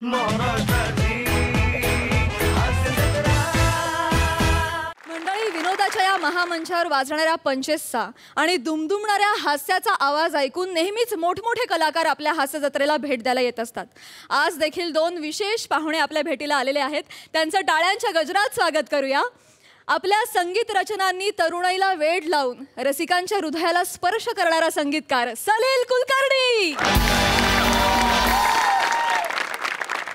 मंडळी, विनोदाच्या या महामंचावर वाजणाऱ्या पंचेसचा आणि दुमदुमणाऱ्या हास्याचा आवाज ऐकून नेहमीच मोठमोठे कलाकार आपल्या हास्य जत्रेला भेट द्यायला येत असतात. आज देखील दोन विशेष पाहुणे आपल्या भेटीला आलेले आहेत. त्यांचं टाळ्यांच्या गजरात स्वागत करूया. आपल्या संगीत रचनांनी तरुणाईला वेड लावून रसिकांच्या हृदयाला स्पर्श करणारा संगीतकार सलील कुलकर्णी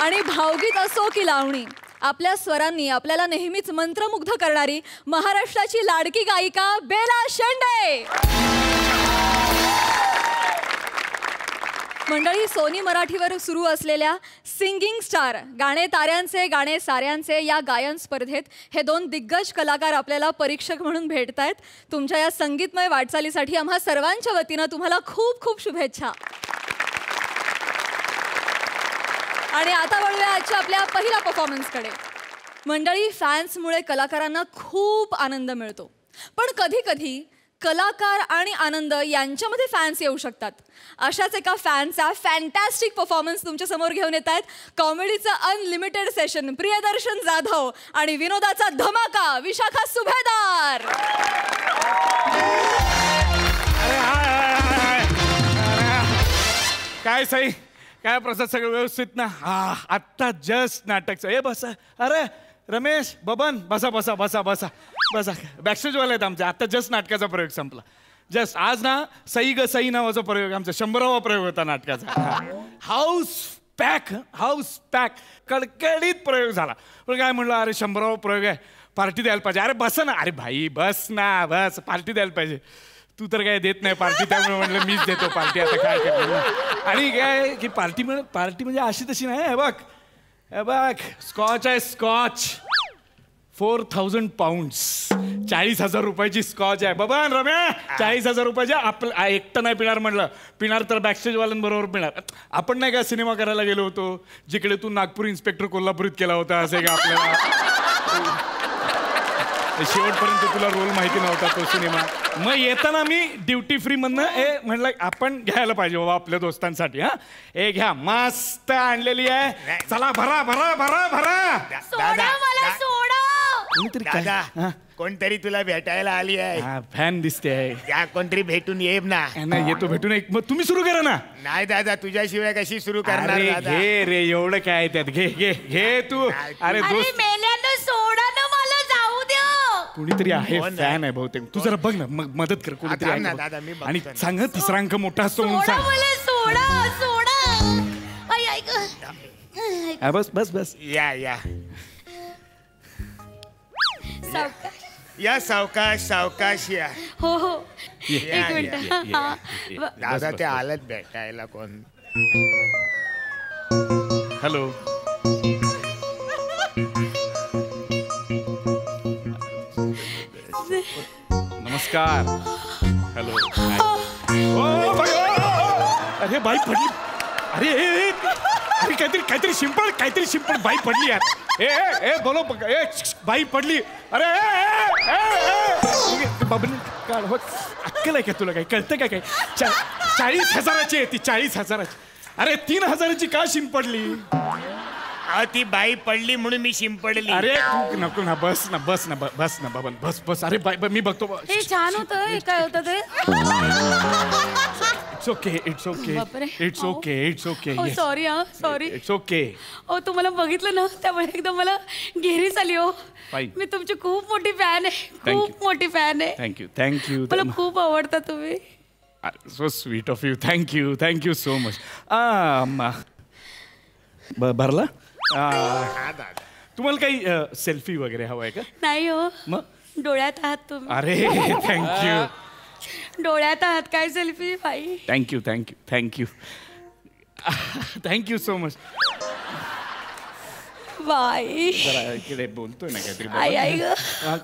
आणि भावगीत असो की लावणी, आपल्या स्वरांनी आपल्याला नेहमीच मंत्रमुग्ध करणारी महाराष्ट्राची लाडकी गायिका बेला शेंडे. मंडळी, सोनी मराठीवर सुरू असलेल्या सिंगिंग स्टार गाणे ताऱ्यांचे गाणे साऱ्यांचे या गायन स्पर्धेत हे दोन दिग्गज कलाकार आपल्याला परीक्षक म्हणून भेटत आहेत. तुमच्या या संगीतमय वाटचालीसाठी आम्हा सर्वांच्या वतीनं तुम्हाला खूप खूप शुभेच्छा. आणि आता वळूया आजच्या आपल्या पहिल्या परफॉर्मन्सकडे. मंडळी, फॅन्समुळे कलाकारांना खूप आनंद मिळतो, पण कधी कधी कलाकार आणि आनंद यांच्यामध्ये फॅन्स येऊ शकतात. अशाच एका फॅनचा फॅन्टॅस्टिक परफॉर्मन्स तुमच्या समोर घेऊन येत आहेत. कॉमेडीचं अनलिमिटेड सेशन प्रियदर्शन जाधव आणि विनोदाचा धमाका विशाखा सुभेदार. काय सई, काय प्रसाद, सगळं व्यवस्थित ना? आत्ता जस्ट नाटक. ए बसा. अरे रमेश, बबन, बसा बसा बसा बसा बसा. बॅकस्टेजवाले आहेत आमच्या. आत्ता जस्ट नाटकाचा प्रयोग संपला. जस्ट आज ना सई ग सई नावाचा प्रयोग, आमचा 100वा प्रयोग होता नाटकाचा. हाऊस पॅक कडकडीत प्रयोग झाला. पण काय म्हणलं, अरे 100वा प्रयोग आहे, पार्टी द्यायला पाहिजे. अरे बस ना. अरे भाई बस ना, बस, पार्टी द्यायला पाहिजे. तू तर काय देत नाही पार्टी, त्यामुळे म्हणलं मीच देतो पार्टी. आता काय करणार. आणि काय की पार्टी म्हणजे अशी तशी नाही. हे बघ स्कॉच आहे, स्कॉच 4000 पाउंड्स, 40,000 रुपयाची स्कॉच आहे. बाबा रम्या, 40,000 रुपयाची. आपलं एकटं नाही पिणार म्हणलं, पिणार तर बॅकस्टेजवाल्यांबरोबर पिणार. आपण नाही का सिनेमा करायला गेलो होतो, जिकडे तू नागपूर इन्स्पेक्टर कोल्हापुरीत केला होता, असे का आपल्याला शेवटपर्यंत तुला रोल माहिती नव्हता तो सिनेमा. मग येताना मी ड्युटी फ्री मधनं म्हणलं आपण घ्यायला पाहिजे बाबा आपल्या दोस्तांसाठी. हे घ्या, मस्त आणलेली आहे. चला भरा भरा भरा भरा. कोणतरी तुला भेटायला आली आहे. फॅन दिसते आहे. या कोणतरी भेटून ये ना. नाही येतो, भेटून. मग तुम्ही सुरू करा ना. नाही दादा, तुझ्याशिवाय कशी सुरू करणार. घे रे, एवढं काय त्यात. घे घे घे तू. अरे दोस्त, सोडा ना, मला जाऊ द्या. कुणीतरी आहे, फॅन आहे बहुतेक. तू जरा बघ ना, मग मदत कर. कोणीतरी आहे आणि सांग तिसरा अंक मोठा असतो म्हणून सांग. बस बस बस. या सावकाश सावकाश या. हो एक मिनिट दादा, ते आलत भेटायला. कोण? हॅलो. नमस्कार. हॅलो. अरे बाई पडली. अरे काहीतरी शिंपड बाई पडली यार. ए बोलो. बाई पडली. अरे बाबा काढ. हो, अक्कल आहे का तुला? काही कळतं का? काही 40,000ची आहे ती, 40,000ची. अरे 3,000ची का शिंपडली? ती बाई पडली म्हणून मी शिंपडली. अरे तू नको ना, बस ना बाबन, बस. अरे बाई मी बघतो. हे छान होतं. काय होतं ते? It's okay. Sorry. It's okay. तुम्हाला बघितलं ना, त्यामुळे एकदम मला घेरीच आली. हो, मी तुमची खूप मोठी फॅन आहे. खूप मोठी फॅन आहे. थँक्यू. मला खूप आवडता तुम्ही. So sweet of you. Thank you so much. भरला. तुम्हाला काही सेल्फी वगैरे हवाय का? नाही हो. मग डोळ्यात आहात तुम्ही. अरे थँक्यू. डोळ्यात आहात, काय सेल्फी बाई. Thank you so much. बाई जरा इकडे बोलतोय ना काहीतरी.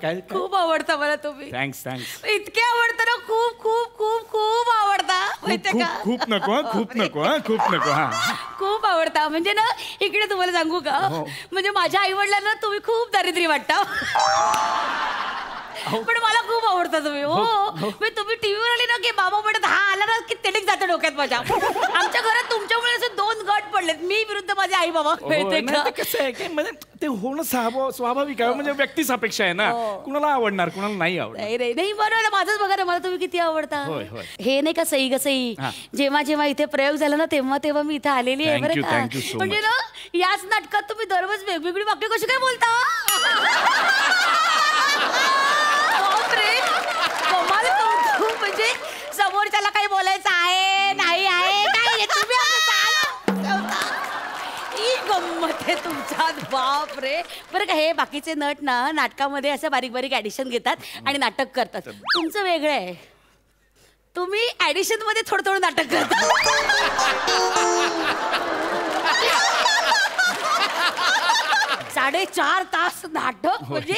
काय खूप आवडता मला तुम्ही. थँक्स. इतके आवडतं ना, खूप आवडता. खूप नको. खूप आवडता. म्हणजे ना, इकडे तुम्हाला सांगू का, म्हणजे माझ्या आई वडिलांना तुम्ही खूप दारिद्र्य वाटता. पण मला खूप आवडतं तुम्ही. हो तुम्ही टीव्हीवर आले ना की बाबा म्हणत हा आला ना की तेडीक जातं डोक्यात माझ्या. आमच्या घरात तुमच्यामुळे असे 2 गट पडलेत, मी विरुद्ध माझे आई बाबा. कसं आहे काय म्हणजे ते होणं स्वाभाविक आहे, म्हणजे व्यक्ती सापेक्ष आहे ना. कुणाला आवडणार कुणाला नाही आवडणार. नाही बरोबर. माझंच बघा ना, मला तुम्ही किती आवडता. हे नाही का सई ग सई, जेव्हा जेव्हा इथे प्रयोग झाला ना तेव्हा तेव्हा मी इथे आलेली आहे बरं का. म्हणजे ना याच नाटकात तुम्ही दररोज वेगवेगळी वाक्य कशी काय बोलता. म्हणजे समोरच्याला काही बोलायचं आहे नाही आहे काय तुम्ही गंमत आहे तुमच्यात. बाप रे. बरं का हे बाकीचे नट ना नाटकामध्ये असं बारीक बारीक ऍडिशन घेतात आणि नाटक करतात. तुमचं वेगळं आहे, तुम्ही ऍडिशन मध्ये थोडं थोडं नाटक करता. 4.5 तास नाटक म्हणजे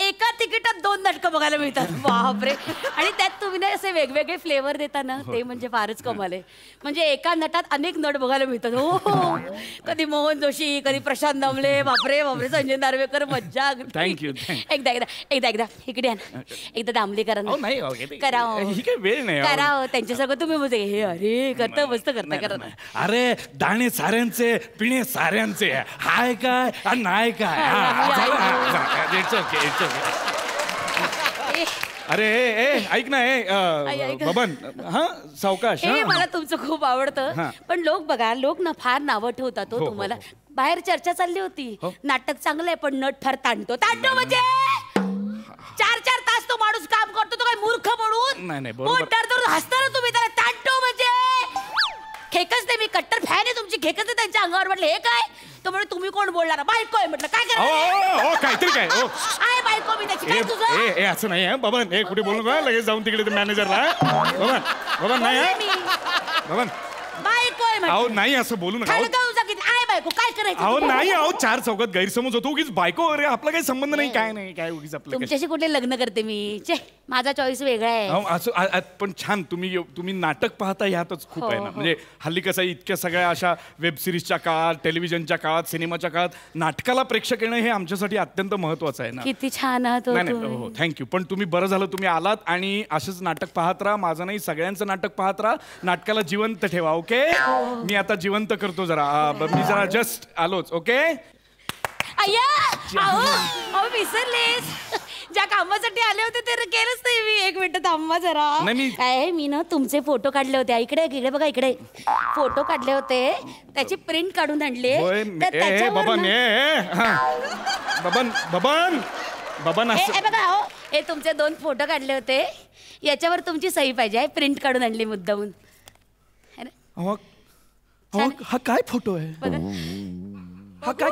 एका तिकीटात 2 नाटकं बघायला मिळतात. बापरे. आणि त्यात तुम्ही ना असे वेगवेगळे फ्लेवर देता ना ते म्हणजे फारच कमाल आहे. म्हणजे एका नटात अनेक नट बघायला मिळतात. हो कधी मोहन जोशी, कधी प्रशांत दामले, बापरे बापरे, संजय नार्वेकर. मज्जा. थँक्यू. एकदा इकडे या ना. एकदा दामलेकरांना करा वेळ नाही करा त्यांच्या सगळं तुम्ही म्हणजे हे अरे करता मस्त करता. अरे दाणे साऱ्यांचे पिणे साऱ्यांचे हाय काय नाही काय. अरे ऐक ना बबन. हा सावकाश. मला तुमचं खूप आवडतं पण लोक ना फार नावं ठेवतात हो तुम्हाला. बाहेर चर्चा चालली होती नाटक चांगलं आहे पण नट फार ताणतो म्हणजे 4 तास तो माणूस काम करतो तो काय मूर्ख म्हणून. नाही हसता ना तुम्ही त्याला ताणतो म्हणजे. खेकच नाही, मी कट्टर फॅन आहे तुमची. खेकच नाही त्यांच्या अंगावर. म्हटलं हे काय तो म्हणजे तुम्ही कोण बोलणार. बायको आहे म्हटलं काय करा काहीतरी काय आहे बायको मी त्याची. काय तुझं असं नाही बबन. हे कुठे बोलू का लगेच जाऊन तिकडे मॅनेजरला. बबन नाही बबन बायको आहे अहो नाही असं बोलू नका. आहे बायको काय करायचं. अहो नाही अहो 4 चौकात गैरसमज होतो. उगीच बायको अरे आपला काही संबंध नाही काय नाही काय उगीच आपलं. तुमच्याशी कुठे लग्न करते मी. माझा चॉईस वेगळा आहे. असं पण छान तुम्ही नाटक पाहता ह्यातच खूप आहे ना. म्हणजे हल्ली कसं इतक्या सगळ्या अशा वेब सिरीजच्या काळात, टेलिव्हिजनच्या काळात, सिनेमाच्या काळात नाटकाला प्रेक्षक येणं हे आमच्यासाठी अत्यंत महत्वाचं आहे ना. किती छान आहात. नाही थँक्यू. पण तुम्ही बरं झालं तुम्ही आलात आणि असंच नाटक पाहत राहा. माझं नाही सगळ्यांचं नाटक पाहत राहा. नाटकाला जिवंत ठेवा. ओके मी आता जिवंत करतो जरा. मी जरा जस्ट आलोच. ओके अहो विसरलेस. ज्या कामासाठी आले होते ते केलंच नाही मी. 1 मिनिट थांबा जरा. काय मी ना तुमचे फोटो काढले होते. इकडे बघा इकडे फोटो काढले होते त्याची प्रिंट काढून आणले. बबन बघा हे तुमचे 2 फोटो काढले होते याच्यावर तुमची सही पाहिजे. प्रिंट काढून आणली मुद्दामून. हा काय फोटो आहे. हा काय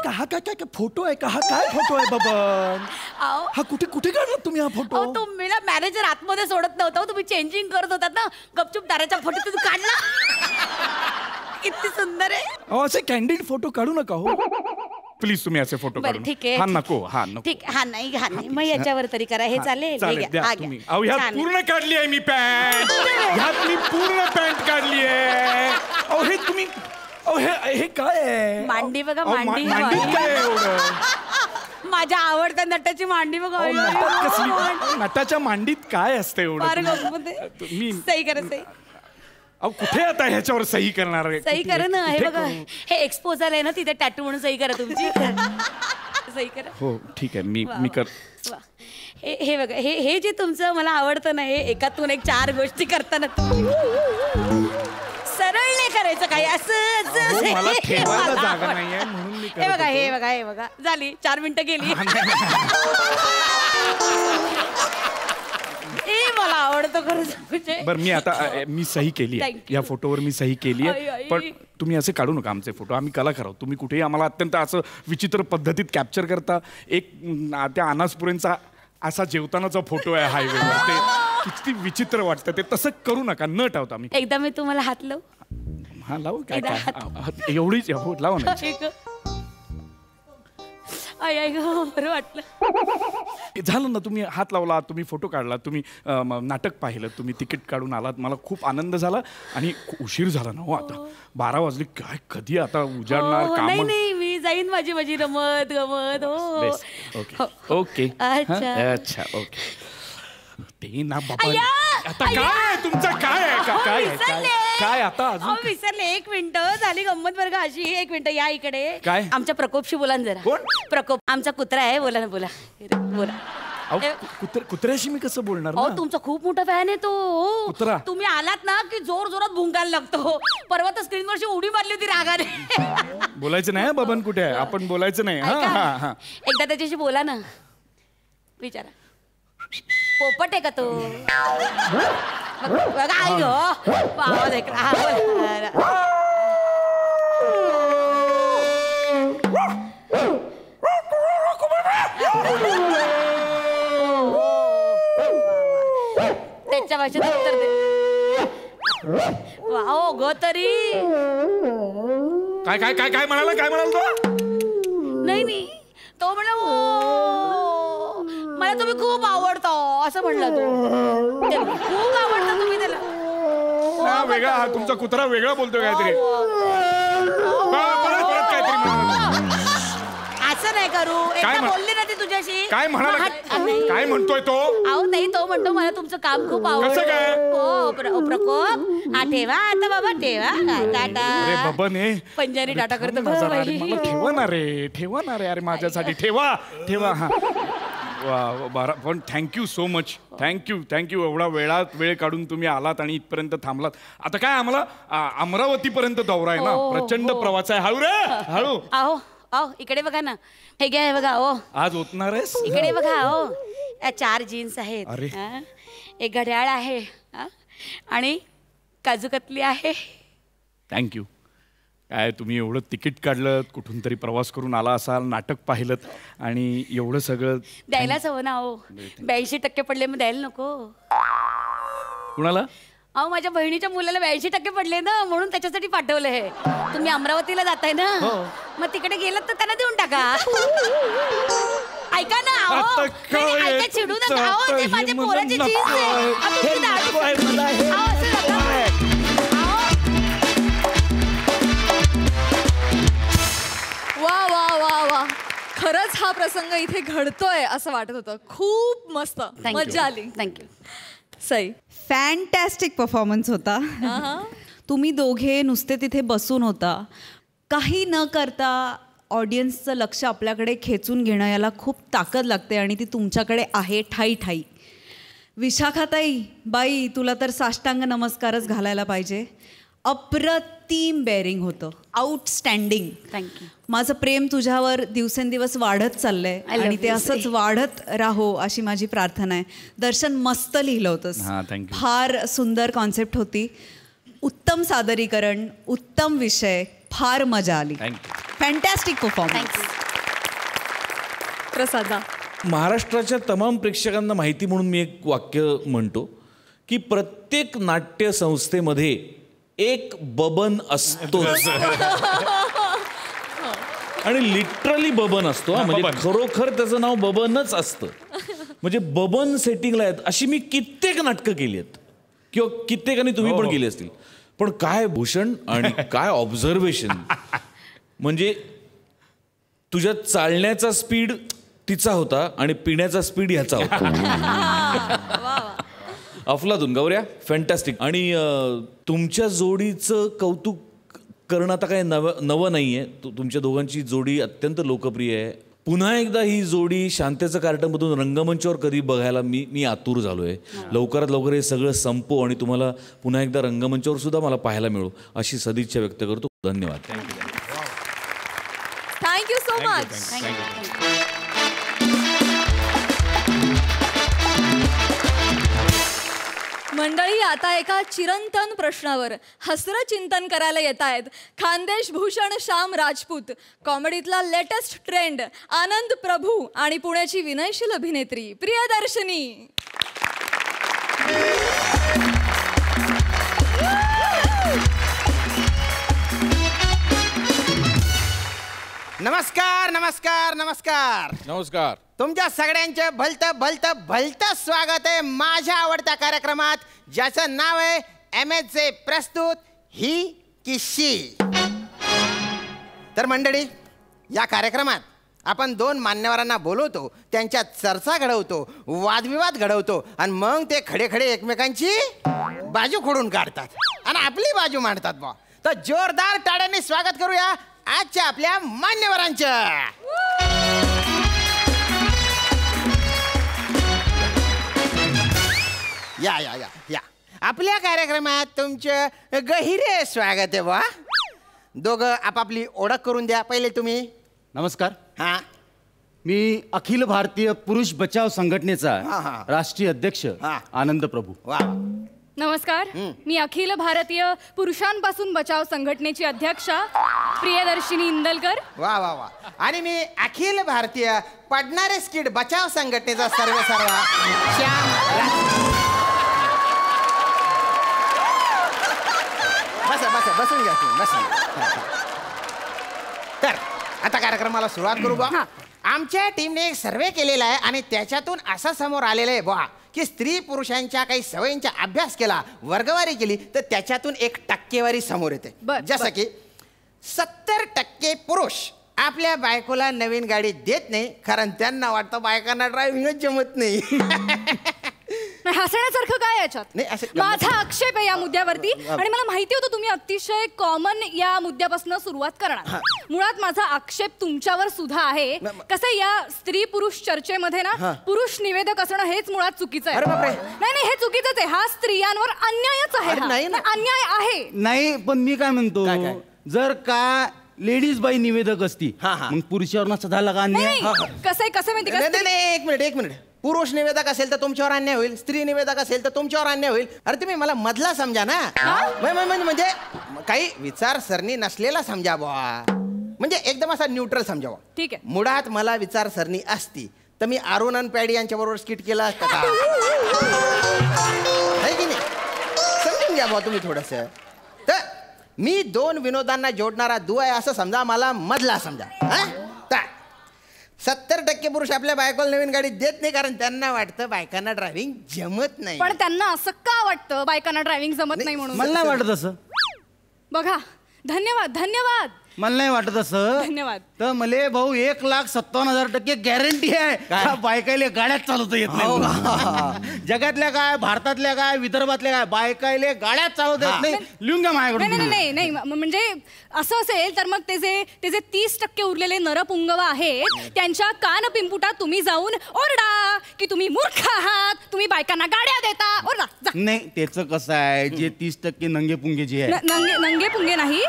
फोटो आहे का. हा काय फोटो आहे बबन. हा कुठे काढला तुम्ही हा फोटो. तुम्ही मॅनेजर आतमध्ये सोडत नव्हता. तुम्ही चेंजिंग करत होतात ना गपचूप दाराचा फोटो तुम्ही काढला. किती सुंदर आहे. असे कॅन्डिड फोटो काढू नका हो प्लीज. तुम्ही असे फोटो काढू. ठीक आहे हा नको. ठीक हा नाही मग याच्यावर तरी करा. हे चालेल. ह्यात पूर्ण काढली आहे मी पॅन्ट. ह्यात मी पूर्ण पॅन्ट काढली आहे. अहो हे तुम्ही हे काय आहे. मांडी बघा मांडी काय एवढं. माझ्या आवडत्या नटाची मांडी बघा. नटाच्या मांडीत काय असतं एवढं. सही करा सही. अहो कुठे आता ह्याच्यावर सही करणार. सही करा ना. हे बघा हे एक्सपोज आलंय ना तिथे टॅटू म्हणून सही करा तुमची. सही करा. हो ठीक आहे मी कर. हे बघा हे जे तुमचं मला आवडतं ना हे एकातून एक 4 गोष्टी करताना सरळ नाही करायचं काही असं. मला ठेवायला जागा नाहीये म्हणून मी करत. हे बघा झाली 4 मिनिटं गेली. मला आवडतं खरंच. बरं मी आता मी सही केली आहे या फोटोवर. मी सही केली आहे पण तुम्ही असे काढू नका आमचे फोटो. आम्ही कलाकार आहोत. तुम्ही कुठेही आम्हाला अत्यंत असं विचित्र पद्धतीत कॅप्चर करता. एक त्या अनासपुरेंचा असा जेवतानाचा फोटो आहे हायवेवर. ते किती विचित्र वाटतं. ते तसं करू नका. न ठेवता मी. एकदा मी तुम्हाला हात लावू. हा लावू काय एवढीच लावा ना. बरं वाटलं. झालं ना. तुम्ही हात लावला तुम्ही फोटो काढला तुम्ही नाटक पाहिलं तुम्ही तिकीट काढून आलात. मला खूप आनंद झाला आणि उशीर झाला ना हो. आता 12 वाजले काय कधी आता उजाडणार काम. नाही मी जाईन माझी माझी रमत गमत. हो ओके ओके अच्छा. अच्छा ओके. ते ना बाबा अय्या! आता काय आहे तुमचं काय आहे अहो, काय विसरले. काय आता अजून अहो, विसरले. 1 मिनिटं झाली गंमत बरं का अशी. 1 मिनिटं या इकडे. काय? आमच्या प्रकोपशी बोला ना जरा. कोण? प्रकोप आमचा कुत्रा आहे. बोला ना बोला बोला. अहो, कुत्र्याशी मी कसं बोलणार अहो ना? तुमचा खूप मोठा फॅन आहे तो. कुत्रा? तुम्ही आलात ना की जोर जोरात भुंकायला लागतो. परवा तर स्क्रीनवरची उडी मारली होती रागाने. बोलायचं नाही बबन कुठे आहे आपण बोलायचं नाही. हा ऐका, हा हा एकदा त्याच्याशी बोला ना. विचारा पोपट आहे का तो? बघा आई हो आवाज ऐकला. हा, बोला. त्याच्या भाषेत उत्तर दे. वाव ग तरी. काय काय काय काय म्हणाला काय म्हणाल तो? नाही तो म्हणला "ओ, मला तुम्ही खूप आवडतो असं म्हणला तो. त्याला खूप आवडतं तुम्ही त्याला. हा, वेगळा हा तुमचा कुत्रा वेगळा बोलतोय काहीतरी. परत परत काहीतरी म्हणाला. असं नाही करू. एकदा म्हण- बोलली ना ती तुझ्याशी. काय म्हणाला नाही. काय म्हणतोय तो? अहो नाही तो म्हणतो मला तुमचं काम खूप आवडतं. कसं काय? हो प्रकोप. हा ठेवा आता बाबा ठेवा. अरे टाटा. बबन हे पंजारी टाटा करतो. थांब ना जरा, अरे मला ठेवा ना रे अरे माझ्यासाठी ठेवा ठेवा. हा वा बारा पण थँक्यू सो मच. थँक्यू एवढा वेळ काढून तुम्ही आलात आणि इथपर्यंत थांबलात. आता काय आम्हाला अमरावती पर्यंत दौरा आहे ना. हो, प्रचंड हो. प्रवास आहे. हळू रे हळू. अहो अहो इकडे बघा ना. हे घ्या हे बघा. ओ आज ओतणार आहेस? इकडे बघा. हो 4 जीन्स आहेत. अरे. हा? एक घड्याळ आहे. हा? आणि काजू कतली आहे. थँक्यू. काय तुम्ही एवढं तिकीट काढलं कुठून तरी प्रवास करून आला असाल नाटक पाहिलं आणि एवढं सगळं द्यायलाच हवं ना. हो 82% पडले मग द्यायला नको. कुणाला? अहो माझ्या बहिणीच्या मुलाला 82% पडले ना म्हणून त्याच्यासाठी पाठवलं हे. तुम्ही अमरावतीला जाताय ना मग तिकडे गेलात तर त्यांना देऊन टाका. ऐका ना. अहो आता नाही, काय ऐका चिडू नका. आता अहो ते हे माझ्या मला पोराची नको जीन्स आहे. आहे. अहो, हे तुम्ही दारू- नको आहे मला, हे अहो, असं नका. नको आहे. वा वा वा वा खरंच हा प्रसंग इथे घडतोय असं वाटत होतं. खूप मस्त मजा आली. थँक्यू. सई. फॅन्टॅस्टिक परफॉर्मन्स होता. तुम्ही दोघे नुसते तिथे बसून होता. काही न करता ऑडियन्सचं लक्ष आपल्याकडे खेचून घेणं याला खूप ताकद लागते आणि ती तुमच्याकडे आहे ठाई ठाई. विशाखाताई बाई तुला तर साष्टांग नमस्कारच घालायला पाहिजे. अप्रतिम बेअरिंग होतं. आउटस्टँडिंग. थँक्यू. माझं प्रेम तुझ्यावर दिवसेंदिवस वाढत चाललंय I love आणि ते you, असंच सई. वाढत राहो अशी माझी प्रार्थना आहे. दर्शन मस्त लिहिलं होतंस. हां, thank you. फार सुंदर कॉन्सेप्ट होती. उत्तम सादरीकरण, उत्तम विषय, फार मजा आली. थँक्यू. Fantastic performance. थँक्यू. प्रसादा. महाराष्ट्राच्या तमाम प्रेक्षकांना माहिती म्हणून मी एक वाक्य म्हणतो की प्रत्येक नाट्य संस्थेमध्ये एक बबन असतो आणि लिटरली बबन असतो. म्हणजे बबन. खरोखर त्याचं नाव बबनच असतं. म्हणजे बबन सेटिंगला आहेत अशी मी कित्येक नाटकं केली आहेत किंवा कित्येकांनी तुम्ही पण केली असतील. पण काय भूषण आणि काय ऑब्झर्वेशन. म्हणजे तुझ्या चालण्याचा स्पीड तिचा होता आणि पिण्याचा स्पीड ह्याचा होता. अफलातून गौऱ्या फॅन्टॅस्टिक. आणि तुमच्या जोडीचं कौतुक करणं आता काय नवं नाही आहे. तुमच्या दोघांची जोडी अत्यंत लोकप्रिय आहे. पुन्हा एकदा ही जोडी शांतेचं कार्टमधून रंगमंचावर कधी बघायला मी आतुर झालो आहे. लवकरात लवकर हे सगळं संपो आणि तुम्हाला पुन्हा एकदा रंगमंचावर सुद्धा मला पाहायला मिळू अशी सदिच्छा व्यक्त करतो. धन्यवाद. Thank you so much. मंडळी आता एका चिरंतन प्रश्नावर हसरं चिंतन करायला येत आहेत खानदेश भूषण श्याम राजपूत, कॉमेडीतला लेटेस्ट ट्रेंड आनंद प्रभू आणि पुण्याची विनयशील अभिनेत्री प्रियदर्शनी. नमस्कार नमस्कार नमस्कार नमस्कार. तुमच्या सगळ्यांचे भलतं स्वागत आहे माझ्या आवडत्या कार्यक्रमात ज्याचं नाव आहे MSJ प्रस्तुत ही किशी. तर मंडळी या कार्यक्रमात आपण 2 मान्यवरांना बोलवतो, त्यांच्यात चर्चा घडवतो, वादविवाद घडवतो आणि मग ते खडे खडे एकमेकांची बाजू खोडून काढतात आणि आपली बाजू मांडतात बा. तर जोरदार टाळ्यांनी स्वागत करूया आजच्या आपल्या मान्यवरांचं. या या या या आपल्या कार्यक्रमात तुमचं गहिरे स्वागत आहे बा. दोघं आपापली ओळख करून द्या. पहिले तुम्ही. नमस्कार. हा. मी अखिल भारतीय पुरुष बचाव हा, संघटनेचा हा. राष्ट्रीय अध्यक्ष हा. आनंद प्रभू. वा. नमस्कार, मी अखिल भारतीय पुरुषांपासून बचाव संघटनेची अध्यक्षा प्रियदर्शिनी इंदलकर. वा वा वा. आणि मी अखिल भारतीय पडणारे स्किड बचाव संघटनेचा सर्व श्याम. बसा बसा बसून घ्या तुम्ही बसून. तर आता कार्यक्रमाला सुरुवात करू बा. आमच्या टीमने एक सर्वे केलेला आहे आणि त्याच्यातून असं समोर आलेलं आहे बा की स्त्री पुरुषांच्या काही सवयींचा अभ्यास केला, वर्गवारी केली तर त्याच्यातून 1% समोर येते. जसं की 70% पुरुष आपल्या बायकोला नवीन गाडी देत नाही कारण त्यांना वाटतं बायकांना ड्रायव्हिंगच जमत नाही. हसण्यासारखं काय याच्यात? नाही, असं माझा आक्षेप आहे या मुद्द्यावरती आणि मला माहिती होतं तुम्ही अतिशय कॉमन या मुद्द्यापासून सुरुवात करणार. मुळात माझा आक्षेप तुमच्यावर सुद्धा आहे. कसं या स्त्री पुरुष चर्चेमध्ये ना पुरुष निवेदक असणं हेच मुळात चुकीचं आहे. नाही हे चुकीचंच आहे. हा स्त्रियांवर अन्यायच आहे. नाही ना. अन्याय आहे. नाही पण मी काय म्हणतो, जर का लेडीज बाई निवेदक असती मग पुरुषावर नसता झाला का अन्याय? कसं माहिती का? नाही एक मिनिट. पुरुष निवेदक असेल तर तुमच्यावर अन्याय होईल, स्त्री निवेदक असेल तर तुमच्यावर अन्याय होईल. अरे तुम्ही मला मधला समजा ना. म्हणजे काही विचारसरणी नसलेला समजा बुवा. म्हणजे एकदम असा न्यूट्रल समजावा. ठीक आहे. मुळात मला विचारसरणी असती तर मी अरुण आणि पॅडी यांच्या बरोबर स्किट केला असता का? आहे की नाही? समजून घ्या बुवा तुम्ही थोडस. तर मी 2 विनोदांना जोडणारा दुवा आहे असं समजा, मला मधला समजा. 70% पुरुष आपल्या बायकोला नवीन गाडी देत नाही कारण त्यांना वाटतं बायकांना ड्रायव्हिंग जमत नाही. पण त्यांना असं का वाटतं बायकांना ड्रायव्हिंग जमत नाही म्हणून? मला नाही वाटत असं. बघा, धन्यवाद. मला नाही वाटत असं. धन्यवाद. तर मले भाऊ 1,57,000% गॅरंटी आहे बायकायले गाड्यात चालवता येत नाही. जगातल्या काय, भारतातल्या काय, विदर्भातल्या काय, बायकायले गाड्यात चालवता येत नाही. लिहून घ्या माझ्याकडून. नाही म्हणजे असं असेल तर मग ते जे 30% उरलेले नरपुंगव आहेत त्यांच्या कान पिंपुटात तुम्ही जाऊन ओरडा की तुम्ही मूर्ख आहात, तुम्ही बायकांना गाड्या देता. ओरडा. नाही त्याचं कसं आहे, जे 30% नंगे पुंगे जे आहे, नंगे पुंगे नाही,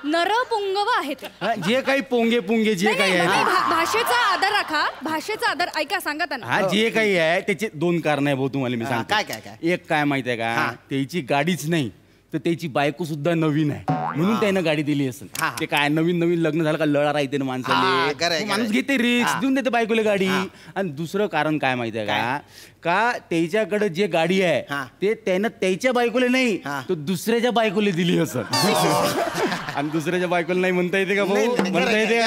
नरपुंगव आहेत. जे काही पोंगे पुंगे जे काही आहे, भाषेचा आदर राखा. भाषेचा आदर ऐका, सांगा त्यांना. जे काही आहे त्याचे 2 कारण आहे भाऊ तुम्हाला मी सांगतो. काय? एक काय माहिती आहे का, त्याची गाडीच नाही तर त्याची बायको सुद्धा नवीन आहे म्हणून त्यानं गाडी दिली असेल. ते काय नवीन लग्न झालं का लळा राहते ना माणसाले, माणूस घेते रिक्स देऊन देते बायकोला गाडी. आणि दुसरं कारण काय माहिती आहे का त्याच्याकडे जे गाडी आहे ते त्यानं त्याच्या बायकोला नाही तो दुसऱ्याच्या बायकोला दिली असं. आणि दुसऱ्याच्या बायकोला नाही म्हणता येते का भाऊ? म्हणता येते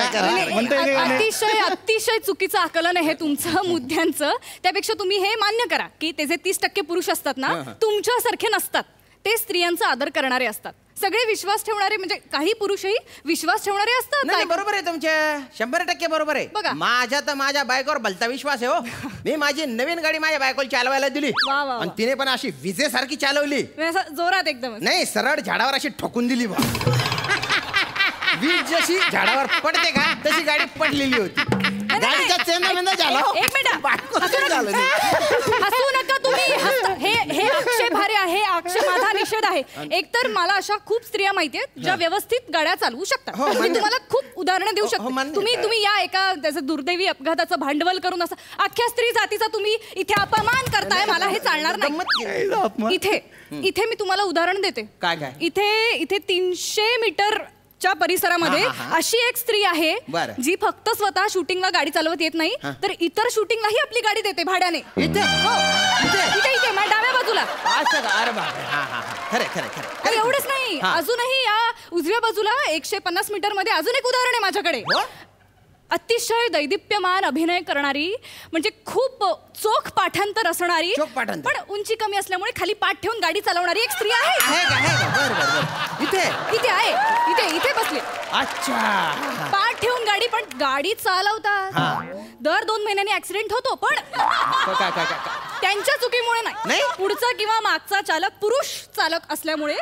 का? अतिशय चुकीचं आकलन आहे हे तुमचं मुद्द्यांचं. त्यापेक्षा तुम्ही हे मान्य करा की ते जे 30% पुरुष असतात ना तुमच्यासारखे नसतात. ते स्त्रियांचा आदर करणारे असतात. सगळे विश्वास ठेवणारे, म्हणजे काही पुरुषही विश्वास ठेवणारे असतात. नाही बरोबर आहे तुमच्या 100% बरोबर आहे. बघा, माझ्या तर माझ्या बायकोवर भलता विश्वास आहे हो. मी माझी नवीन गाडी माझ्या बायकोला चालवायला दिली आणि तिने पण अशी विजेसारखी चालवली. जोरात एकदम नाही, सरळ झाडावर अशी ठोकून दिली बा. वीज जशी झाडावर पडते का तशी गाडी पडलेली होती. गाडीचा चेंदा झाला. एक मिनिट, हसू नका तुम्ही. हे आक्षेपार्ह आहे. माझा निषेध आहे. एकतर मला अशा खूप स्त्रिया माहिती आहेत ज्या व्यवस्थित गाड्या चालवू शकतात. मी तुम्हाला खूप उदाहरणं देऊ शकतो. तुम्ही या एका त्याचं दुर्दैवी अपघाताचं भांडवल करून असं अख्ख्या स्त्री जातीचा तुम्ही इथे अपमान करताय. मला हे चालणार नाही. इथे मी तुम्हाला उदाहरण देते. काय? इथे 300 मीटरच्या परिसरामध्ये अशी एक स्त्री आहे जी फक्त स्वतः शूटिंगला गाडी चालवत येत नाही तर इतर शूटिंगलाही आपली गाडी देते भाड्याने. इथे माझ्या डाव्या बाजूला. एवढंच नाही, अजूनही या उजव्या बाजूला 150 मीटर मध्ये अजून एक उदाहरण आहे माझ्याकडे. अतिशय दैदिप्यमान अभिनय करणारी, म्हणजे खूप चोख पाठांतर असणारी, पण उंची कमी असल्यामुळे खाली पाठ ठेवून गाडी चालवणारी एक स्त्री आहे. इथे बसली. अच्छा, पाठ ठेवून गाडी नाही पण गाडी चालवतात दर 2 महिन्यांनी ऍक्सिडेंट होतो पण काय त्यांच्या चुकीमुळे नाही. पुढचा किंवा मागचा चालक पुरुष चालक असल्यामुळे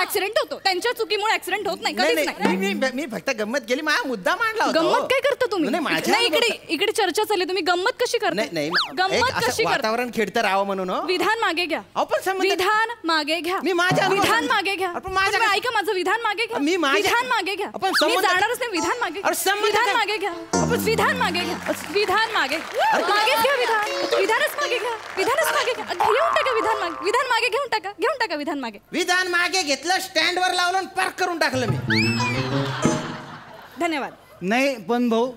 ऍक्सिडेंट होतो. त्यांच्या चुकीमुळे ऍक्सिडेंट होत नाही, कधीच नाही. मी फक्त गंमत केली, माझा मुद्दा मांडला होता. गंमत काय करता तुम्ही? नाही, इकडे चर्चा चालली, तुम्ही गंमत कशी करता? नाही गंमत कशी करता? वातावरण खेळतं राहावं म्हणून. विधान मागे घ्या. विधान मागे घ्या. मी माझ्या विधान मागे घ्या. ऐका माझं विधान मागे घ्या. मी विधान मागे घ्या. मी जाणारच नाही. विधान मागे घ्या. विधान मागे घ्या. विधान मागे घ्या. विधान मागे मागेच घ्या. विधानच मागे घ्या. विधानच मागे घ्या. घेऊन टाका विधान मागे. विधान मागे घेऊन टाका विधान मागे. विधान मागे घेतलं, स्टँड वर लावलं आणि पार्क करून टाकलं मी. धन्यवाद. नाही पण भाऊ,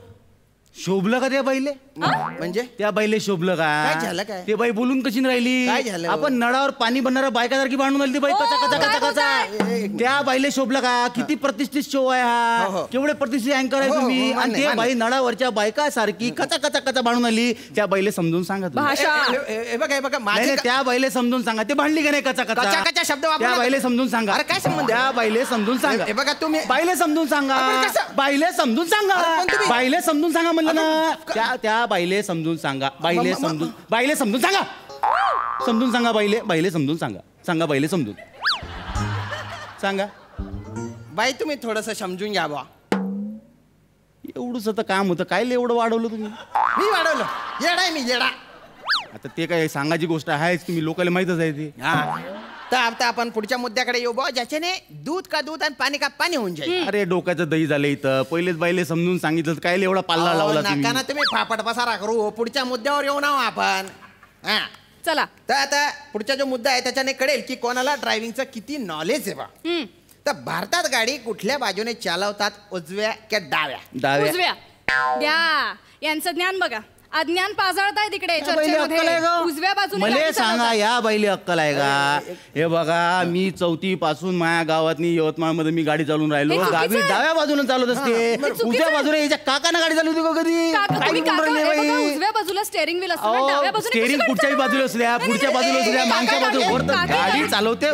शोभलं का त्या बाईले? म्हणजे त्या बाईले शोभलं का? काय झालं काय? ते बाई बोलून कशी राहिली? काय झालं? आपण नळावर पाणी बनणारा बायकासारखी भांडून आली ती बाई. कचा कचा कचा कचा. त्या बाईले शोभलं का? किती प्रतिष्ठित शो आहे हा. केवढे प्रतिष्ठित अँकर आहे तुम्ही. आणि ते बाई नळावरच्या बायकासारखी कचा कचा कचा भांडून आली. त्या बाईले समजून सांगा तुम्ही. हे बघा नाही, त्या बाईले समजून सांगा. ते भांडली का नाही कचा कचा कचा शब्द वापरू त्या नका. बाईले समजून सांगा. अरे काय संबंध? त्या बाईले समजून सांगा. हे बघा तुम्ही बाईले समजून सांगा. आपण कसं? बाईले समजून सांगा. अरे पण तुम्ही- बाईले समजून सांगा म्हणलं ना. त्या बाईले समजून सांगा. बाईले समजून सांगा. समजून सांगा बाईले समजून सांगा. सांगा बाईले समजून सांगा. बाई तुम्ही थोडस समजून घ्या बा. एवढंच आता काम होतं काय एवढं वाढवलं तुम्ही? मी वाढवलं. येडा आहे मी, येडा. आता ते काय सांगायची गोष्ट आहेच, तुम्ही लोकांना माहितच आहे ती. तर आता आपण पुढच्या मुद्द्याकडे येऊ बा, ज्याच्याने दूध का दूध आणि पाणी का पाणी होऊन जाईल. अरे डोक्याचं दही झालं इथं. पहिलेच बाईले समजून सांगितलं तर काय एवढा पाल्ला लावला तुम्ही? नका ना तुम्ही फापट पसारा करू. पुढच्या मुद्द्यावर येऊ ना आपण. चला. तर आता पुढचा जो मुद्दा आहे त्याच्याने कळेल की कोणाला ड्रायव्हिंगचं किती नॉलेज आहे बा. तर भारतात गाडी कुठल्या बाजूने चालवतात, उजव्या की डाव्या? उजव्या. द्या यांचं ज्ञान बघा. अज्ञान पाजाळताय तिकडे चर्चेमध्ये. उजव्या बाजूने मला गाडी सांगा, चालवतात. या बाईले अक्कल आहे का? हे बघा, मी 4थी पासून माझ्या गावात यवतमाळ मध्ये मी गाडी चालून राहिलो. हे चुकीचं गावी आहे. डाव्या बाजूने चालवत असते. चुकीचं उजव्या आहे. बाजूने याच्या काकानं गाडी चालवते का कधी? तुम्ही काका हे बघा, उजव्या बाजूला स्टेअरिंग व्हील असतं ना, डाव्या बाजूने स्टेरिंग कशी कुठच्याही गाडी बाजूला असू द्या, चालवणार? पुढच्या बाजूला असू द्या, मागच्या बाजूला गाडी चालवते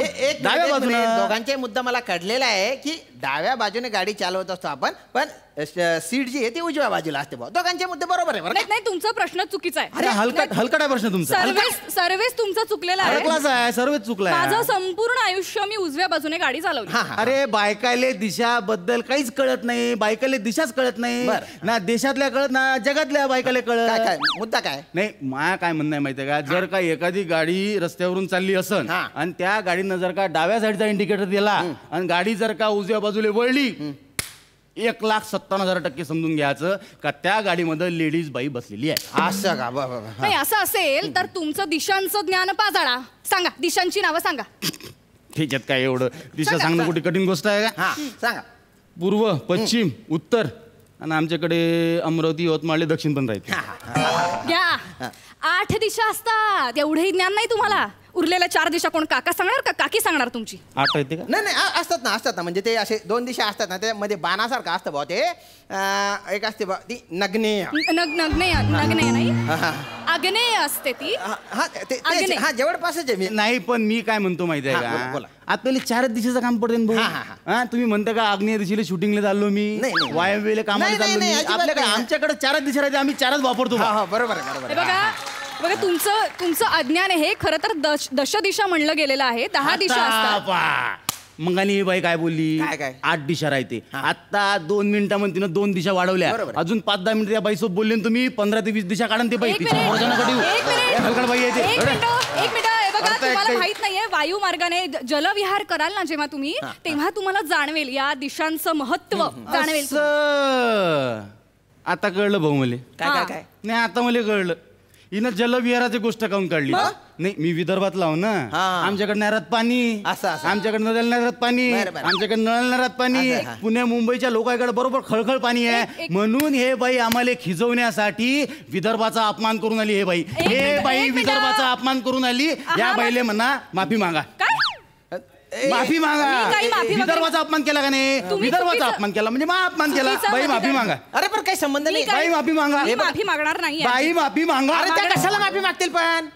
डाव्या बाजूने. दोघांचे मुद्दा मला कळलेला आहे की डाव्या बाजूने गाडी चालवत असतो आपण, पण सीट जी आहे ती उजव्या बाजूला असते. दोघांचे मुद्दे बरोबर आहे. नाही, तुमचा प्रश्न चुकीचा आहे. अरे हलकट आहे प्रश्न तुमचा. सर्वेच तुमचा चुकलेला आहे. हलकलाच आहे, सर्वच चुकलाय. माझं संपूर्ण आयुष्य मी उजव्या बाजूने गाडी चालवली. अरे बायकाले दिशाबद्दल काहीच कळत नाही. बायकाले दिशाच कळत नाही ना, देशातल्या कळत ना जगातल्या बायकाले कळत. काय मुद्दा काय? नाही, माया काय म्हणणं आहे माहितीये का, जर का एखादी गाडी रस्त्यावरून चालली असन आणि त्या गाडीनं जर का डाव्या साईडचा इंडिकेटर दिला आणि गाडी जर का उजव्या बाजूला वळली, 1,57,000% समजून घ्यायचं का त्या गाडीमध्ये लेडीज बाई बसलेली आहे. असं का? नाही, असं असेल तर तुमचं दिशांचं ज्ञान पाजाळा. सांगा, दिशांची नावं सांगा. त्याच्यात काय एवढं दिशा सांगणं कुठे कठीण गोष्ट आहे का? सांगा. पूर्व, पश्चिम, उत्तर आणि आमच्याकडे अमरावती, यवतमाळ, दक्षिण पण राहते. घ्या. 8 दिशा असतात. एवढंही ज्ञान नाही तुम्हाला. उरलेल्या 4 दिशा कोण काका सांगणार का काकी सांगणार तुमची? 8 येते का? नाही असतात ना. म्हणजे ते असे 2 दिशा असतात ना, त्यामध्ये बाणासारखं असतं भाऊ. ते एक असते बा ती नग्नेय. नग्नेय नाही, आग्नेय असते ती. हा जवळपासच आहे. नाही, पण मी काय म्हणतो माहिती आहे का, बोला. आपल्याला 4 दिशेचं काम पडते ना भाऊ. तुम्ही म्हणता का आग्नेय दिशेला शूटिंगला चाललो मी, वायव्येला कामाला चाललो मी. आपल्याकडे आमच्याकडे 4 दिशा राहते, आम्ही 4च वापरतो. बरोबर. बघा तुमचं अज्ञान आहे. खरं तर दश दिशा म्हणलं गेलेलं आहे. 10 दिशा असतात. मग आणि ही बाई काय बोलली? काय? 8 दिशा राहते. आता 2 मिनिटामध्ये तिनं 2 दिशा वाढवल्या. अजून 5-10 मिनिटं त्या बाईसोबत बोलले तुम्ही 15 ते 20 दिशा काढून ते बाई तिच्या बाई येते. एक मिनिट. बघा, तुम्हाला माहित नाहीये, वायू मार्गाने जलविहार कराल ना जेव्हा तुम्ही, तेव्हा तुम्हाला जाणवेल या दिशांचं महत्व जाणवेल. आता कळलं भाऊ मला. काय? नाही, आता मला कळलं. हिनं जलविहाराची गोष्ट काऊन काढली. नाही, मी विदर्भात लावू ना. आमच्याकडे नळात पाणी, आमच्याकडे नळात पाणी, आमच्याकडे नळात पाणी. पुण्या मुंबईच्या लोकांकडे बरोबर खळखळ पाणी आहे. म्हणून हे बाई आम्हाला खिजवण्यासाठी विदर्भाचा अपमान करून आली. हे बाई विदर्भाचा अपमान करून आली. या बाईले म्हणा माफी मागा. माफी मागा. विदर्भाचा अपमान केला का नाही? विदर्भाचा अपमान केला म्हणजे अपमान केला. बाई माफी मागा. अरे पण काही संबंध नाही. बाई माफी मागा. माफी मागणार नाही. बाई माफी मागा. अरे त्या कशाला माफी मागतील पण?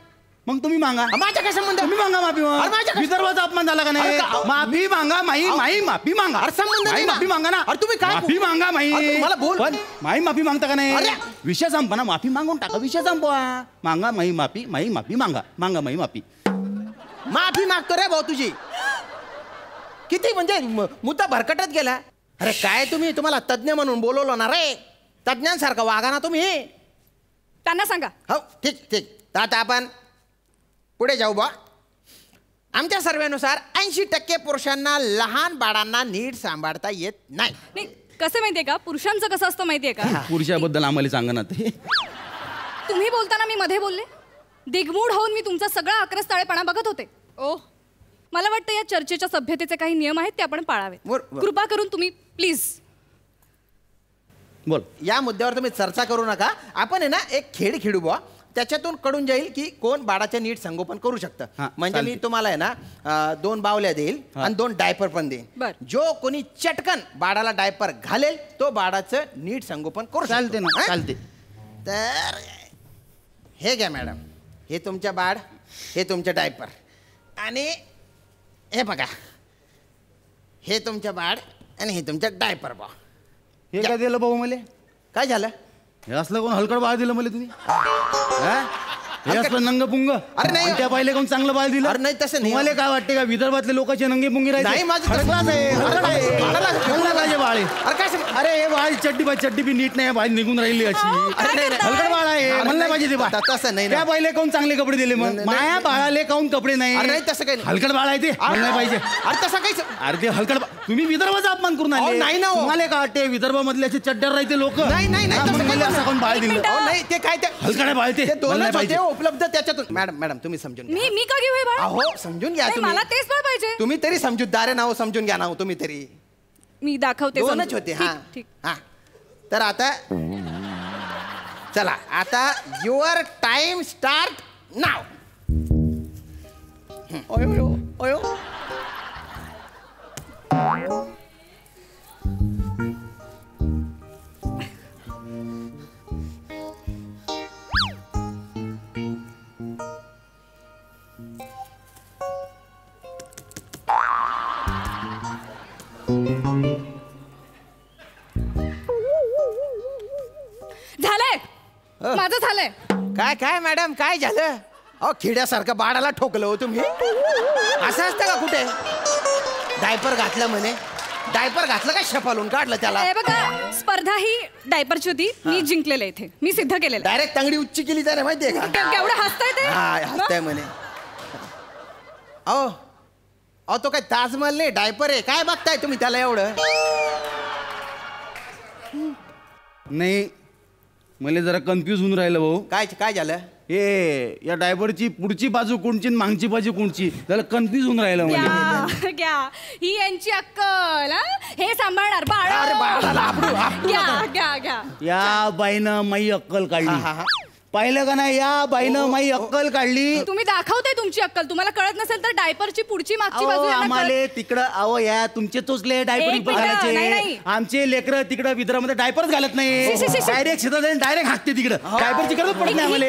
मग तुम्ही मागा. माझ्या काय संबंध? तुम्ही मागा माफी. अरे माझ्या काय- विदर्भाचा अपमान झाला का नाही? माफी मागा माई माफी मागा. अरे संबंध नाही ना. माफी मागा ना. अरे तुम्ही काय- माफी मागा माई. अरे मला बोल. पण माई माफी मागता का नाही? अरे. विषय संपा ना. माफी मागून टाका. विषय संपवा. मागा माई माफी मागा माई माफी. माफी मागतो रे भाऊ तुझी. किती म्हणजे मुद्दा भरकटत गेला. अरे काय तुम्हाला तज्ञ म्हणून बोलवलं ना रे. तज्ञांसारखं वागा ना तुम्ही. त्यांना सांगा. हो ठीक तर आता आपण पुढे जाऊ बा. आमच्या सर्वेनुसार 80% पुरुषांना लहान बाळांना नीट सांभाळता येत नाही. नाही कसं माहितीये का, पुरुषांचं कसं असतं माहितीये का, पुरुषाबद्दल आम्हाला सांगा ना ते. तुम्ही बोलताना मी मध्ये बोलले, दिग्मूढ होऊन मी तुमचा सगळा आक्रस्ताळेपणा बघत होते. ओ मला वाटतं या चर्चेच्या सभ्यतेचे काही नियम आहेत ते आपण पाळावेत. कृपा करून तुम्ही प्लीज. बोल. या मुद्द्यावर तुम्ही चर्चा करू नका. आपण आहे ना एक खेळ खेळू बुवा. त्याच्यातून कळून जाईल की कोण बाळाचे नीट संगोपन करू शकतं. म्हणजे मी तुम्हाला आहे ना 2 बावल्या देईल आणि 2 डायपर पण देईल. जो कोणी चटकन बाळाला डायपर घालेल तो बाळाचं नीट संगोपन करू चालते ना. चालते. तर हे घ्या मॅडम, हे तुमचं बाळ, हे तुमचं डायपर आणि हे बघा हे तुमचं बाळ आणि हे तुमचं डायपर बा. हे काय दिलं भाऊ मला? काय झालं? हे असलं कोण हलकड बाळ दिलं मला तुम्ही? हे असलं नंग पुंग? अरे नाही. त्या बाईले कोण चांगलं बाळ दिलं? अरे नाही तसं नाही. तुम्हाला काय वाटते का विदर्भातले लोकांचे नंगे पुंगी राहायचे? नाही माझं तसं- हलकडाच आहे, हलकड आहे. बाळाला- केवढं काय बाळ आहे? अरे काय सांग- अरे हे बाळ चड्डी बी नीट नाही, बाळ निघून राहिली अशी. अरे नाही, नाही. हलकड बाळ आहे. अरे म्हणलं नाही, पाहिजे ते बाळ. तसं नाही ना. त्या बाईले कोण चांगले कपडे दिले मग? नाही, माया बाळाले काऊन कपडे नाही? अरे नाही तसं काही नाही. हलकड बाळ आहे ते म्हणलं पाहिजे. अरे तसं काही अरे ते हलकड तुम्ही विदर्भाचा अपमान करून अहो, आले. नाही ना हो. तुम्हाला काय वाटते विदर्भामधले असे चड्ड्यावर राहते लोक? नाही, नाही, नाही, तसं काही असं कोण बाळ दिलं? अहो, नाही ते काय ते हलकड बाळ ते ते म्हणलं दोनच पाहिजे. होते उपलब्ध त्याच्यातून. मॅडम तुम्ही समजून घ्या. मी का घेऊ हे बाळ? अहो समजून घ्या नाही, तुम्ही. मला तेच बाळ पाहिजे. तुम्ही तरी समजूतदार आहे ना हो. समजून घ्या ना हो तुम्ही तरी. मी दाखवते. दोनच समजून. होते. ठीक, हा ठीक. हा तर आता चला आता युअर टाइम स्टार्ट नाव. ओयो ओयो झालंय माझं झालंय. काय काय मॅडम काय झालं? अहो खिड्यासारखं बाळाला ठोकलं हो तुम्ही. असं असतं का कुठे? डायपर घातलं म्हणे. डायपर घातलं का शपालून काढलं त्याला? हे बघा स्पर्धा ही डायपरची होती. मी जिंकलेले इथे. मी सिद्ध केलेलं. डायरेक्ट तांगडी उच्ची केली त्याने माहितीये का? केवढं हसताय ते. हा हसताय म्हणे. अहो अहो तो काय ताजमहल नाही डायपर आहे. काय बघताय तुम्ही त्याला एवढं? नाही मला जरा कन्फ्यूज होऊन राहिलं भाऊ. काय काय झालं? हे या डायव्हरची पुढची बाजू कोणची आणि मागची बाजू कोणची त्याला कन्फ्यूज होऊन राहिलं म्हणजे. घ्या ही यांची अक्कल. हा? हे सांभाळणार अरे बाळाला आपडू आपडू घ्या नका. घ्या घ्या. या बाईनं माई अक्कल हा, काढली. हा. पाहिलं का नाही या बाईनं माई अक्कल काढली. तुम्ही दाखवताय तुमची अक्कल. तुम्हाला कळत नसेल तर डायपरची पुढची मागची बाजू यांना आम्हाला तिकडं अहो या तुमचे चोचले डायपर एक मिनिटं, नाही, घालायचे. नाही. आमचे लेकरं तिकडं विदर्भामध्ये डायपरच घालत नाही. शी, शी, शी. डायरेक्ट शेतात डायरेक्ट हाकते तिकडं. डायपरची गरज पडत नाही ही काय? आम्हाला.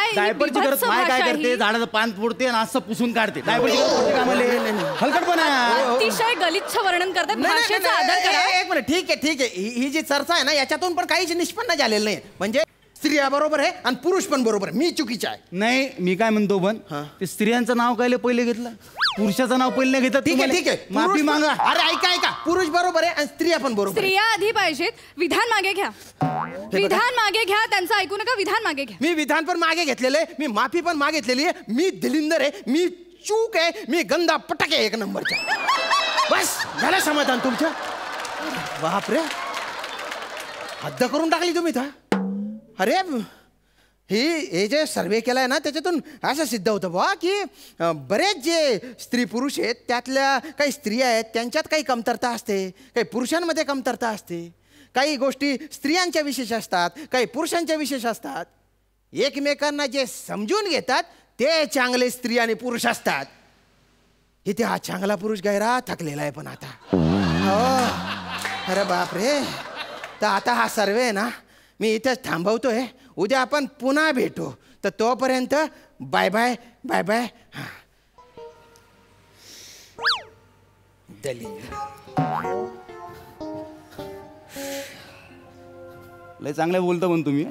ही डायपरची गरज बिभत्स माय काय भाषा करते ही. झाडाचं पान फोडते आणि असं पुसून काढते. डायपरची गरज पडते का आम्हाला? हलकटपणा. अतिशय गलिच्छ वर्णन करतात. नाही, नाही, भाषेचा आदर नाही, करा. एक मिनिट ठीक आहे ही जी चर्चा आहे ना याच्यातून पण काहीच निष्पन्न झालेलं नाही. म्हणजे स्त्रिया बरोबर आहे आणि पुरुष पण बरोबर आहे. मी चुकीचा आहे. नाही मी काय म्हणतो पण ते स्त्रियांचं नाव काय पहिले घेतलं पुरुषाचं नाव पहिले नाही घेतात. ठीक आहे माफी पुरुष मागा. पण- अरे ऐका पुरुष बरोबर आहे आणि स्त्रिया पण बरोबर आहे. स्त्रिया आधी पाहिजेत. विधान मागे घ्या. विधान मागे घ्या. त्यांचं ऐकू नका. विधान मागे घ्या. मी विधान पण मागे घेतलेलं आहे. मी माफी पण मागितलेली आहे. मी दिलिंदर आहे. मी चूक आहे. मी गंदा पटक आहे 1 नंबरच्या. बस झालं समाधान तुमचं. बापरे हद्द करून टाकली तुम्ही तर. अरे हे जे सर्वे केलाय ना त्याच्यातून असं सिद्ध होतं बा की बरेच जे स्त्री पुरुष आहेत त्यातल्या काही स्त्रिया आहेत त्यांच्यात काही कमतरता असते. काही पुरुषांमध्ये कमतरता असते. काही गोष्टी स्त्रियांच्या विशेष असतात. काही पुरुषांच्या विशेष असतात. एकमेकांना जे समजून घेतात ते चांगले स्त्री आणि पुरुष असतात. इथे हा चांगला पुरुष गैरा थकलेला आहे पण आता. हो अरे बापरे. तर आता हा सर्वे आहे ना मी इथेच थांबवतोय. उद्या आपण पुन्हा भेटू. तर तोपर्यंत बाय बाय बाय बाय. लय चांगलं बोलता पण तुम्ही.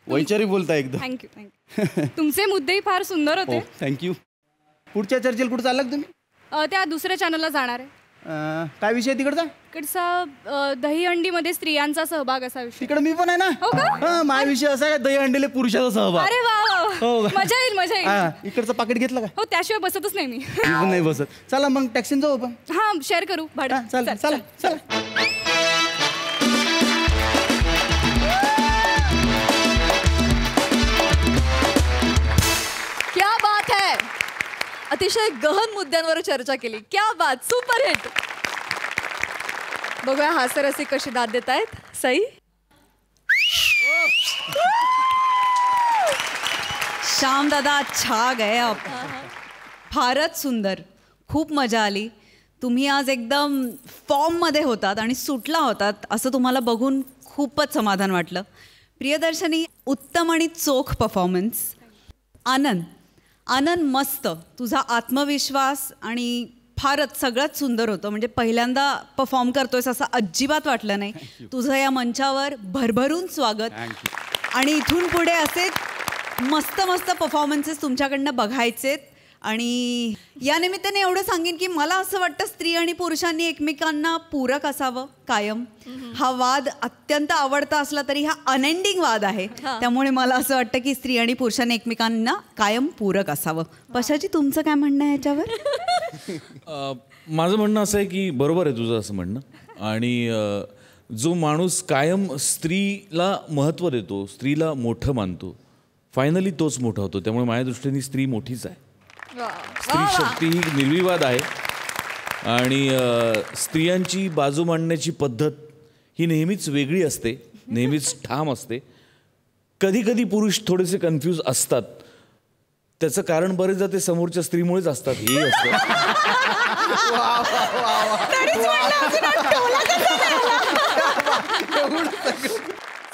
वैचारिक बोलता एकदम. Thank you thank you. तुमचे मुद्देही फार सुंदर होते. थँक्यू. पुढच्या चर्चेला कुठं चालला तुम्ही? त्या दुसऱ्या चॅनलला जाणार आहे. काय विषय तिकडचा? इकडचा दहीहंडीमध्ये स्त्रियांचा सहभाग असा विषय. तिकडे मी पण आहे ना. हो का? माझा विषय असा आहे दहीहंडीला पुरुषाचा सहभाग. अरे वा हो का? मजा येईल मजा येईल. इकडचं पाकिट घेतलं का? हो त्याशिवाय बसतच नाही मी. मी पण नाही बसत. चला मग टॅक्सीन जाऊ आपण. हा शेअर करू भाडं. चला चला चला. क्या बात है. अतिशय गहन मुद्द्यांवर चर्चा केली. क्या बात. Super hit. बघूया हास्यरसिक कशी दाद देत आहेत. सई. श्याम दादा छा गए आप. फारच सुंदर. खूप मजा आली. तुम्ही आज एकदम फॉर्ममध्ये होतात आणि सुटला होतात असं तुम्हाला बघून खूपच समाधान वाटलं. प्रियदर्शनी, उत्तम आणि चोख परफॉर्मन्स. आनंद मस्त. तुझा आत्मविश्वास आणि फारच सगळंच सुंदर होतं. म्हणजे पहिल्यांदा परफॉर्म करतोयस असं अजिबात वाटलं नाही. तुझं या मंचावर भरभरून स्वागत. आणि इथून पुढे असे मस्त मस्त परफॉर्मन्सेस तुमच्याकडनं बघायचेत. आणि या निमित्ताने एवढं सांगेन की मला असं वाटतं स्त्री आणि पुरुषांनी एकमेकांना पूरक असावं कायम. हा वाद अत्यंत आवडता असला तरी हा अनएंडिंग वाद आहे. त्यामुळे मला असं वाटतं की स्त्री आणि पुरुषांनी एकमेकांना कायम पूरक असावं. पशाची तुमचं काय म्हणणं आहे याच्यावर? माझं म्हणणं असं आहे की बरोबर आहे तुझं असं म्हणणं. आणि जो माणूस कायम स्त्रीला महत्त्व देतो, स्त्रीला मोठं मानतो, फायनली तोच मोठा होतो. त्यामुळे माझ्या दृष्टीने स्त्री मोठीच आहे. स्त्री शक्ती ही निर्विवाद आहे. आणि स्त्रियांची बाजू मांडण्याची पद्धत ही नेहमीच वेगळी असते, नेहमीच ठाम असते. कधी कधी पुरुष थोडेसे कन्फ्यूज असतात. त्याचं कारण बरेचदा ते समोरच्या स्त्रीमुळेच असतात. हेही असतं.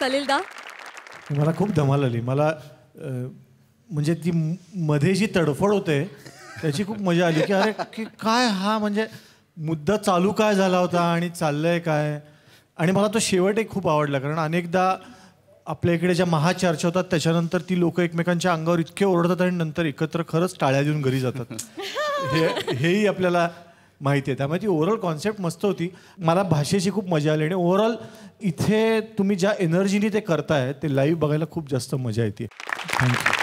सलीलदा. मला खूप धमाल आली. मला म्हणजे ती मध्ये जी तडफड होते त्याची खूप मजा आली की अरे की काय हा म्हणजे मुद्दा चालू काय झाला होता आणि चाललंय काय. आणि मला तो शेवटही खूप आवडला. कारण अनेकदा आपल्या इकडे ज्या महाचर्चा होतात त्याच्यानंतर ती लोक एकमेकांच्या अंगावर इतके ओरडतात आणि नंतर एकत्र खरंच टाळ्या देऊन घरी जातात. हेही आपल्याला माहिती आहे. त्यामुळे ती ओव्हरऑल कॉन्सेप्ट मस्त होती. मला भाषेची खूप मजा आली. आणि ओव्हरऑल इथे तुम्ही ज्या एनर्जीने ते करताय ते लाईव्ह बघायला खूप जास्त मजा येते. थँक्यू.